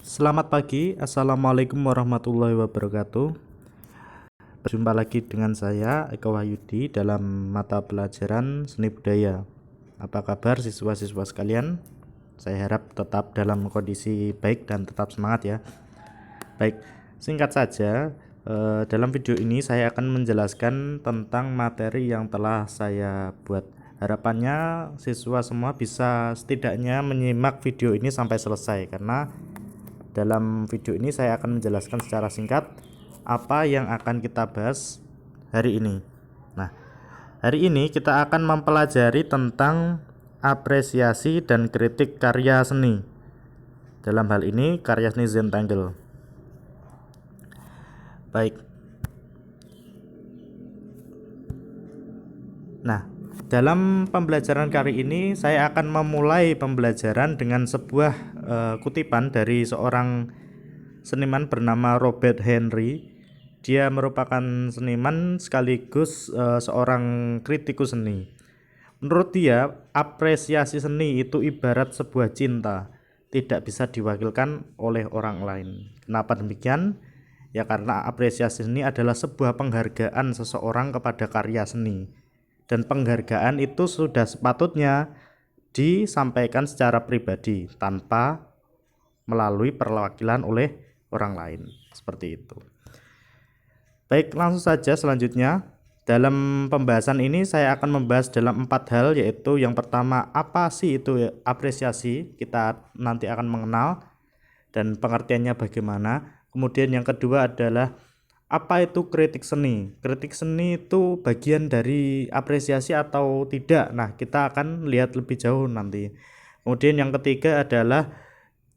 Selamat pagi, Assalamualaikum warahmatullahi wabarakatuh. Berjumpa lagi dengan saya, Eko Wahyudi, dalam mata pelajaran seni budaya. Apa kabar siswa-siswa sekalian? Saya harap tetap dalam kondisi baik dan tetap semangat ya. Baik, singkat saja, dalam video ini saya akan menjelaskan tentang materi yang telah saya buat. Harapannya siswa semua bisa setidaknya menyimak video ini sampai selesai, karena dalam video ini saya akan menjelaskan secara singkat apa yang akan kita bahas hari ini. Nah, hari ini kita akan mempelajari tentang apresiasi dan kritik karya seni. Dalam hal ini karya seni Zentangle. Baik. Nah, dalam pembelajaran kali ini saya akan memulai pembelajaran dengan sebuah kutipan dari seorang seniman bernama Robert Henry. Dia merupakan seniman sekaligus seorang kritikus seni. Menurut dia, apresiasi seni itu ibarat sebuah cinta, tidak bisa diwakilkan oleh orang lain. Kenapa demikian? Ya karena apresiasi seni adalah sebuah penghargaan seseorang kepada karya seni. Dan penghargaan itu sudah sepatutnya disampaikan secara pribadi tanpa melalui perwakilan oleh orang lain, seperti itu. Baik, langsung saja selanjutnya. Dalam pembahasan ini saya akan membahas dalam 4 hal, yaitu yang pertama, apa sih itu apresiasi? Kita nanti akan mengenal dan pengertiannya bagaimana. Kemudian yang kedua adalah apa itu kritik seni? Kritik seni itu bagian dari apresiasi atau tidak? Nah, kita akan lihat lebih jauh nanti. Kemudian yang ketiga adalah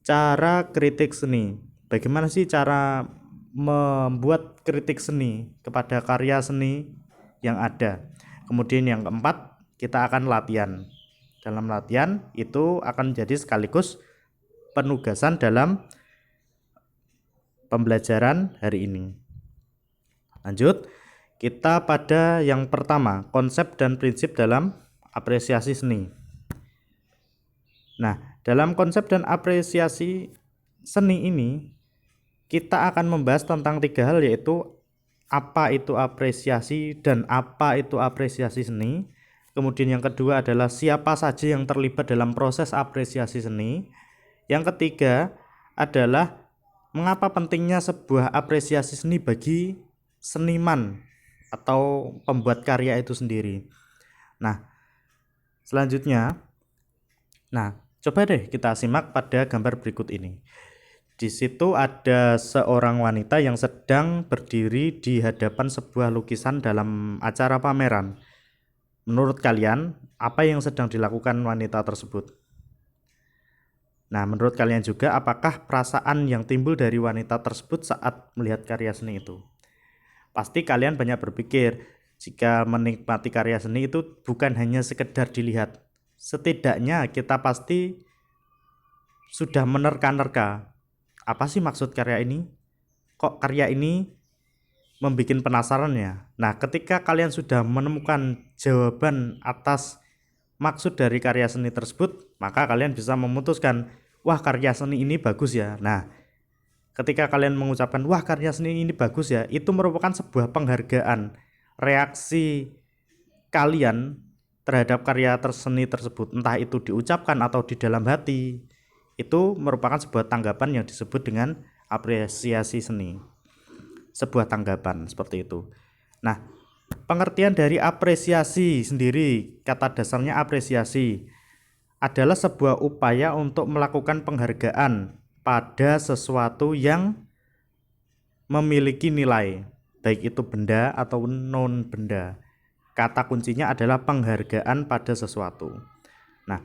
cara kritik seni. Bagaimana sih cara membuat kritik seni kepada karya seni yang ada? Kemudian yang keempat, kita akan latihan. Dalam latihan itu akan jadi sekaligus penugasan dalam pembelajaran hari ini. Lanjut, kita pada yang pertama, konsep dan prinsip dalam apresiasi seni. Nah, dalam konsep dan apresiasi seni ini, kita akan membahas tentang 3 hal, yaitu apa itu apresiasi dan apa itu apresiasi seni. Kemudian yang kedua adalah siapa saja yang terlibat dalam proses apresiasi seni. Yang ketiga adalah mengapa pentingnya sebuah apresiasi seni bagi seniman atau pembuat karya itu sendiri. Nah, selanjutnya, coba deh kita simak pada gambar berikut ini. Di situ ada seorang wanita yang sedang berdiri di hadapan sebuah lukisan dalam acara pameran. Menurut kalian, apa yang sedang dilakukan wanita tersebut? Nah, menurut kalian juga, apakah perasaan yang timbul dari wanita tersebut saat melihat karya seni itu? Pasti kalian banyak berpikir, jika menikmati karya seni itu bukan hanya sekedar dilihat. Setidaknya kita pasti sudah menerka-nerka. Apa sih maksud karya ini? Kok karya ini membuat penasaran ya? Nah, ketika kalian sudah menemukan jawaban atas maksud dari karya seni tersebut, maka kalian bisa memutuskan, wah karya seni ini bagus ya. Nah, ketika kalian mengucapkan, wah karya seni ini bagus ya, itu merupakan sebuah penghargaan. Reaksi kalian terhadap karya seni tersebut, entah itu diucapkan atau di dalam hati, itu merupakan sebuah tanggapan yang disebut dengan apresiasi seni. Sebuah tanggapan seperti itu. Nah, pengertian dari apresiasi sendiri, kata dasarnya apresiasi adalah sebuah upaya untuk melakukan penghargaan pada sesuatu yang memiliki nilai, baik itu benda atau non benda. Kata kuncinya adalah penghargaan pada sesuatu. Nah,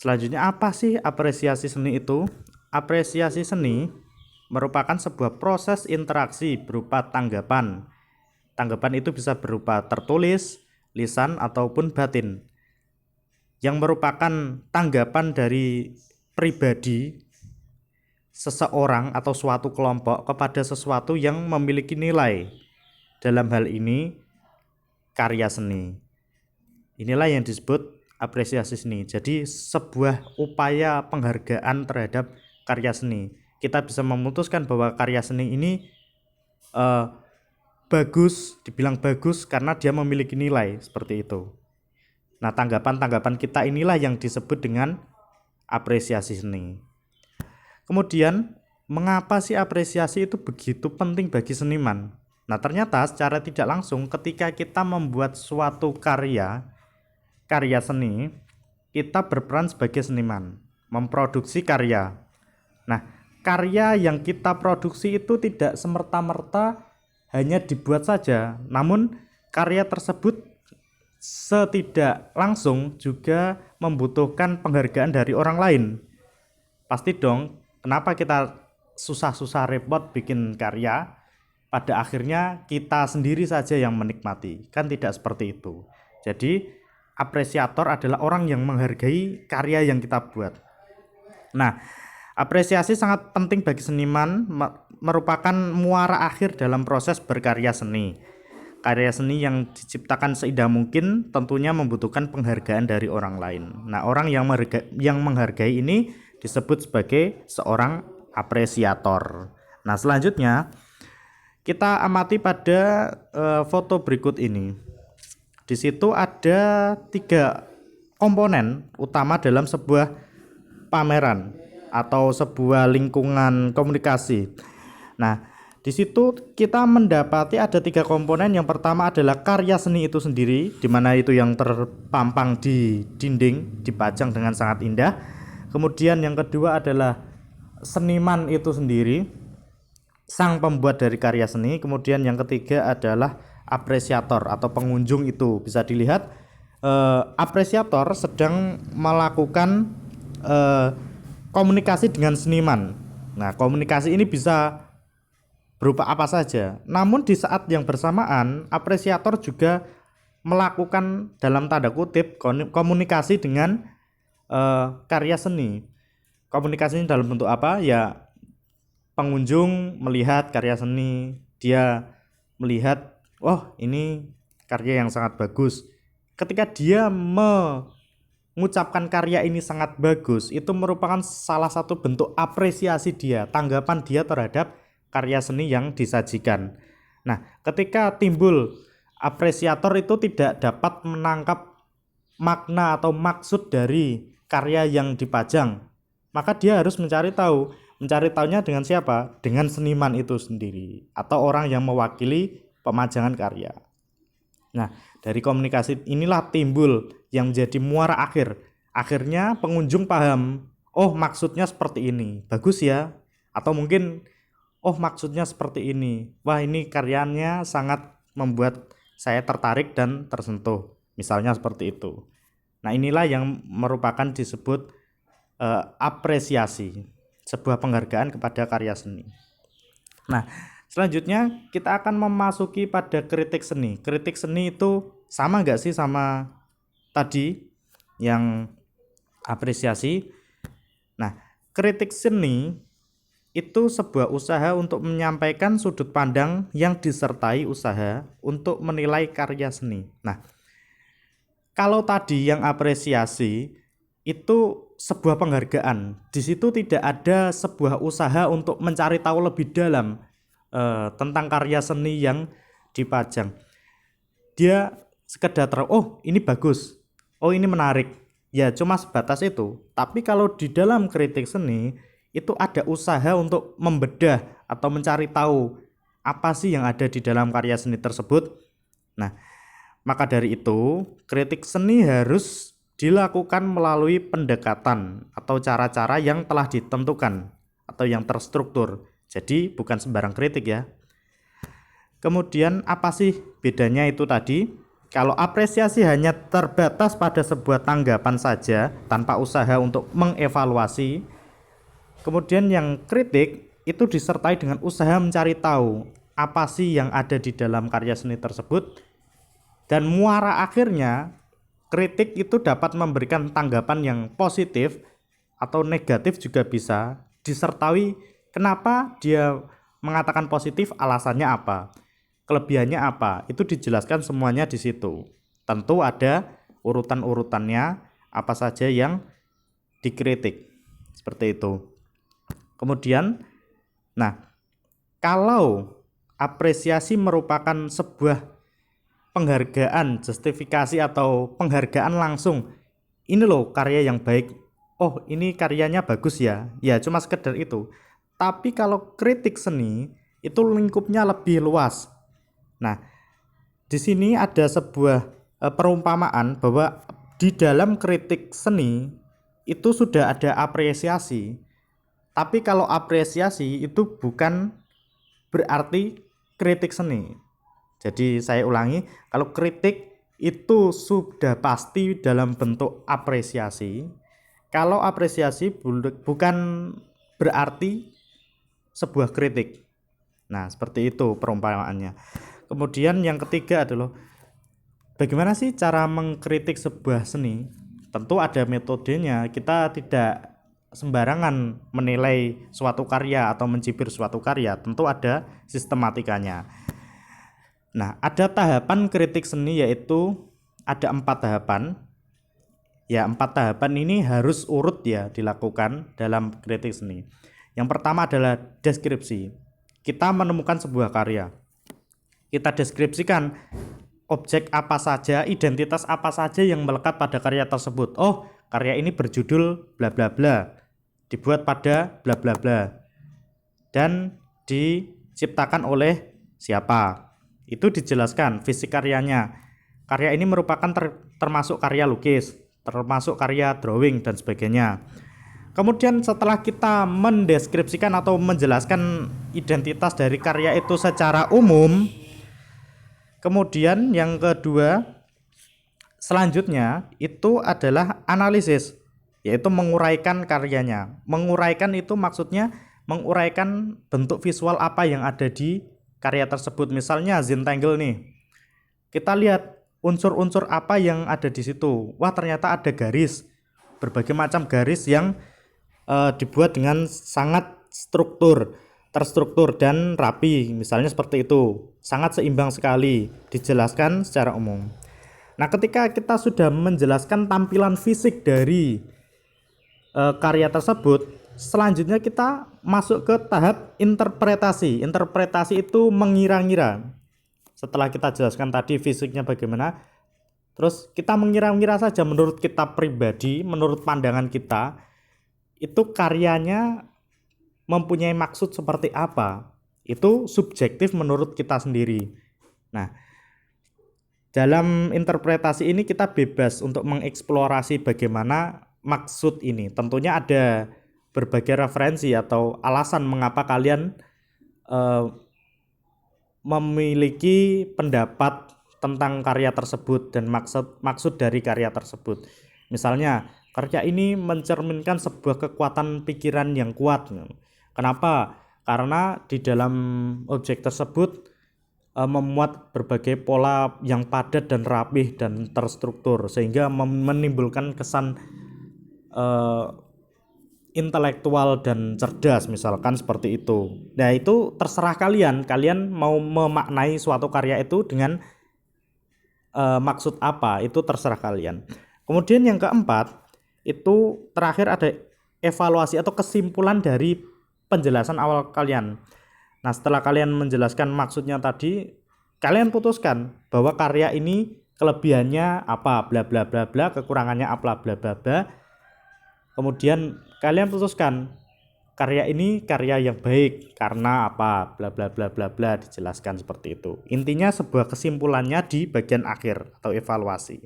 selanjutnya apa sih apresiasi seni itu? Apresiasi seni merupakan sebuah proses interaksi berupa tanggapan. Tanggapan itu bisa berupa tertulis, lisan, ataupun batin, yang merupakan tanggapan dari pribadi seseorang atau suatu kelompok kepada sesuatu yang memiliki nilai. Dalam hal ini, karya seni. Inilah yang disebut apresiasi seni. Jadi sebuah upaya penghargaan terhadap karya seni. Kita bisa memutuskan bahwa karya seni ini bagus, dibilang bagus karena dia memiliki nilai seperti itu. Nah, tanggapan-tanggapan kita inilah yang disebut dengan apresiasi seni. Kemudian, mengapa sih apresiasi itu begitu penting bagi seniman? Nah, ternyata secara tidak langsung ketika kita membuat suatu karya seni, kita berperan sebagai seniman, memproduksi karya. Nah, karya yang kita produksi itu tidak semerta-merta hanya dibuat saja, namun karya tersebut setidak langsung juga membutuhkan penghargaan dari orang lain. Pasti dong, kenapa kita susah-susah repot bikin karya, pada akhirnya kita sendiri saja yang menikmati. Kan tidak seperti itu. Jadi apresiator adalah orang yang menghargai karya yang kita buat. Nah, apresiasi sangat penting bagi seniman, merupakan muara akhir dalam proses berkarya seni. Karya seni yang diciptakan seindah mungkin tentunya membutuhkan penghargaan dari orang lain. Nah, orang yang menghargai ini disebut sebagai seorang apresiator. Nah, selanjutnya kita amati pada foto berikut ini. Di situ ada 3 komponen utama dalam sebuah pameran atau sebuah lingkungan komunikasi. Nah, di situ kita mendapati ada 3 komponen. Yang pertama adalah karya seni itu sendiri, di mana itu yang terpampang di dinding, dipajang dengan sangat indah. Kemudian yang kedua adalah seniman itu sendiri, sang pembuat dari karya seni. Kemudian yang ketiga adalah apresiator atau pengunjung. Itu bisa dilihat apresiator sedang melakukan komunikasi dengan seniman. Nah, komunikasi ini bisa berupa apa saja. Namun di saat yang bersamaan, apresiator juga melakukan dalam tanda kutip komunikasi dengan karya seni. Komunikasinya dalam bentuk apa? Ya, pengunjung melihat karya seni, dia melihat, oh ini karya yang sangat bagus. Ketika dia mengucapkan karya ini sangat bagus, itu merupakan salah satu bentuk apresiasi dia, tanggapan dia terhadap karya seni yang disajikan. Nah, ketika timbul apresiator itu tidak dapat menangkap makna atau maksud dari karya yang dipajang, maka dia harus mencari tahu. Mencari tahunya dengan siapa? Dengan seniman itu sendiri atau orang yang mewakili pemajangan karya. Nah, dari komunikasi inilah timbul yang menjadi muara akhir. Akhirnya pengunjung paham, oh maksudnya seperti ini, bagus ya. Atau mungkin, oh maksudnya seperti ini, wah ini karyanya sangat membuat saya tertarik dan tersentuh. Misalnya seperti itu. Nah, inilah yang merupakan disebut apresiasi, sebuah penghargaan kepada karya seni. Nah, selanjutnya kita akan memasuki pada kritik seni. Kritik seni itu sama nggak sih sama tadi yang apresiasi? Nah, kritik seni itu sebuah usaha untuk menyampaikan sudut pandang yang disertai usaha untuk menilai karya seni. Nah, kalau tadi yang apresiasi itu sebuah penghargaan, di situ tidak ada sebuah usaha untuk mencari tahu lebih dalam tentang karya seni yang dipajang. Dia sekedar tahu, oh ini bagus, oh ini menarik, ya cuma sebatas itu. Tapi kalau di dalam kritik seni itu ada usaha untuk membedah atau mencari tahu apa sih yang ada di dalam karya seni tersebut. Nah, maka dari itu kritik seni harus dilakukan melalui pendekatan atau cara-cara yang telah ditentukan atau yang terstruktur. Jadi bukan sembarang kritik ya. Kemudian apa sih bedanya itu tadi? Kalau apresiasi hanya terbatas pada sebuah tanggapan saja tanpa usaha untuk mengevaluasi. Kemudian yang kritik itu disertai dengan usaha mencari tahu apa sih yang ada di dalam karya seni tersebut. Dan muara akhirnya kritik itu dapat memberikan tanggapan yang positif atau negatif juga bisa, disertai kenapa dia mengatakan positif, alasannya apa, kelebihannya apa, itu dijelaskan semuanya di situ. Tentu ada urutan-urutannya apa saja yang dikritik. Seperti itu. Kemudian, nah, kalau apresiasi merupakan sebuah penghargaan, justifikasi atau penghargaan langsung, ini loh karya yang baik, oh ini karyanya bagus ya, ya cuma sekedar itu. Tapi kalau kritik seni itu lingkupnya lebih luas. Nah, di sini ada sebuah perumpamaan bahwa di dalam kritik seni itu sudah ada apresiasi. Tapi kalau apresiasi itu bukan berarti kritik seni. Jadi saya ulangi, kalau kritik itu sudah pasti dalam bentuk apresiasi. Kalau apresiasi bukan berarti sebuah kritik. Nah, seperti itu perumpamaannya. Kemudian yang ketiga adalah bagaimana sih cara mengkritik sebuah seni? Tentu ada metodenya. Kita tidak sembarangan menilai suatu karya atau mencibir suatu karya. Tentu ada sistematikanya. Nah, ada tahapan kritik seni yaitu ada 4 tahapan. Ya, 4 tahapan ini harus urut ya dilakukan dalam kritik seni. Yang pertama adalah deskripsi. Kita menemukan sebuah karya. Kita deskripsikan objek apa saja, identitas apa saja yang melekat pada karya tersebut. Oh, karya ini berjudul bla bla bla, dibuat pada bla bla bla, dan diciptakan oleh siapa. Itu dijelaskan fisik karyanya. Karya ini merupakan termasuk karya lukis, termasuk karya drawing dan sebagainya. Kemudian setelah kita mendeskripsikan atau menjelaskan identitas dari karya itu secara umum, kemudian yang kedua selanjutnya itu adalah analisis, yaitu menguraikan karyanya. Menguraikan itu maksudnya menguraikan bentuk visual apa yang ada di karya tersebut. Misalnya Zentangle nih, kita lihat unsur-unsur apa yang ada di situ. Wah, ternyata ada garis, berbagai macam garis yang dibuat dengan sangat terstruktur dan rapi, misalnya seperti itu, sangat seimbang sekali, dijelaskan secara umum. Nah, ketika kita sudah menjelaskan tampilan fisik dari karya tersebut, selanjutnya kita masuk ke tahap interpretasi. Interpretasi itu mengira-ngira. Setelah kita jelaskan tadi fisiknya bagaimana, terus kita mengira-ngira saja menurut kita pribadi, menurut pandangan kita, itu karyanya mempunyai maksud seperti apa. Itu subjektif menurut kita sendiri. Nah, dalam interpretasi ini kita bebas untuk mengeksplorasi bagaimana maksud ini. Tentunya ada berbagai referensi atau alasan mengapa kalian memiliki pendapat tentang karya tersebut dan maksud dari karya tersebut. Misalnya, karya ini mencerminkan sebuah kekuatan pikiran yang kuat. Kenapa? Karena di dalam objek tersebut memuat berbagai pola yang padat dan rapih dan terstruktur, sehingga menimbulkan kesan intelektual dan cerdas, misalkan seperti itu. Nah, itu terserah kalian mau memaknai suatu karya itu dengan maksud apa, itu terserah kalian. Kemudian yang keempat, itu terakhir ada evaluasi atau kesimpulan dari penjelasan awal kalian. Nah, setelah kalian menjelaskan maksudnya tadi, kalian putuskan bahwa karya ini kelebihannya apa, bla bla bla bla, kekurangannya apa, bla bla bla. Kemudian kalian putuskan karya ini karya yang baik karena apa, bla bla bla bla bla, dijelaskan seperti itu. Intinya sebuah kesimpulannya di bagian akhir atau evaluasi.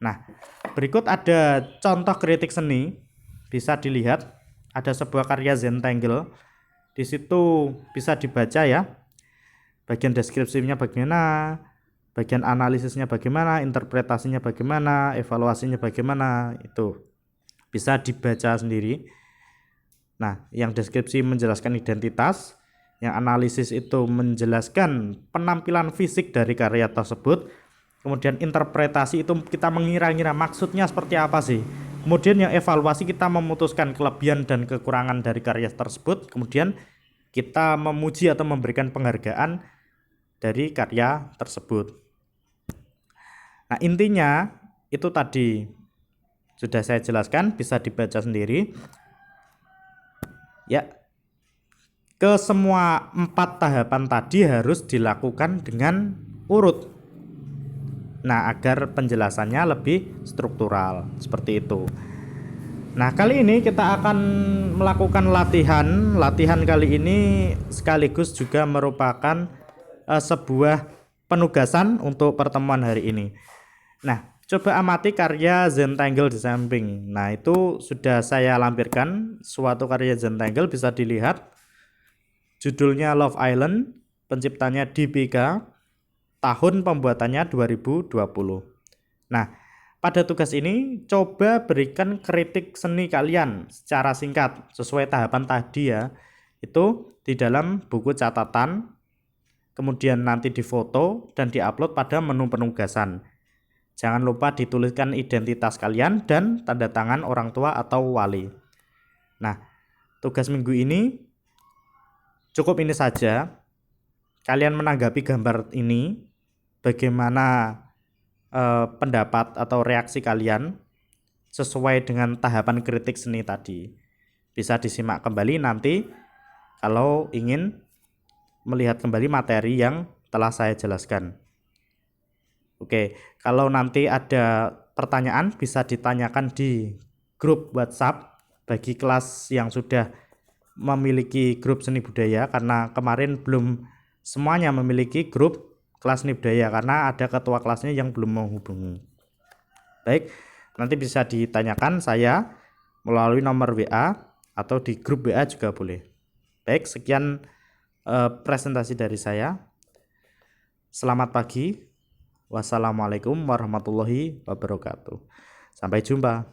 Nah, berikut ada contoh kritik seni, bisa dilihat ada sebuah karya Zentangle. Di situ bisa dibaca ya, bagian deskripsinya bagaimana, bagian analisisnya bagaimana, interpretasinya bagaimana, evaluasinya bagaimana, itu bisa dibaca sendiri. Nah, yang deskripsi menjelaskan identitas, yang analisis itu menjelaskan penampilan fisik dari karya tersebut, kemudian interpretasi itu kita mengira-ngira maksudnya seperti apa sih. Kemudian yang evaluasi kita memutuskan kelebihan dan kekurangan dari karya tersebut, kemudian kita memuji atau memberikan penghargaan dari karya tersebut. Nah, intinya itu tadi sudah saya jelaskan, bisa dibaca sendiri. Ya, ke semua 4 tahapan tadi harus dilakukan dengan urut. Nah, agar penjelasannya lebih struktural seperti itu. Nah, kali ini kita akan melakukan latihan. Latihan kali ini sekaligus juga merupakan sebuah penugasan untuk pertemuan hari ini. Nah, coba amati karya Zentangle di samping. Nah, itu sudah saya lampirkan. Suatu karya Zentangle bisa dilihat. Judulnya Love Island, penciptanya DBK, tahun pembuatannya 2020. Nah, pada tugas ini coba berikan kritik seni kalian secara singkat sesuai tahapan tadi ya. Itu di dalam buku catatan, kemudian nanti difoto dan diupload pada menu penugasan. Jangan lupa dituliskan identitas kalian dan tanda tangan orang tua atau wali. Nah, tugas minggu ini cukup ini saja. Kalian menanggapi gambar ini, bagaimana pendapat atau reaksi kalian sesuai dengan tahapan kritik seni tadi. Bisa disimak kembali nanti kalau ingin melihat kembali materi yang telah saya jelaskan. Oke, kalau nanti ada pertanyaan bisa ditanyakan di grup WhatsApp bagi kelas yang sudah memiliki grup seni budaya, karena kemarin belum semuanya memiliki grup kelas seni budaya karena ada ketua kelasnya yang belum menghubungi. Baik, nanti bisa ditanyakan saya melalui nomor WA atau di grup WA juga boleh. Baik, sekian presentasi dari saya. Selamat pagi. Wassalamualaikum warahmatullahi wabarakatuh. Sampai jumpa.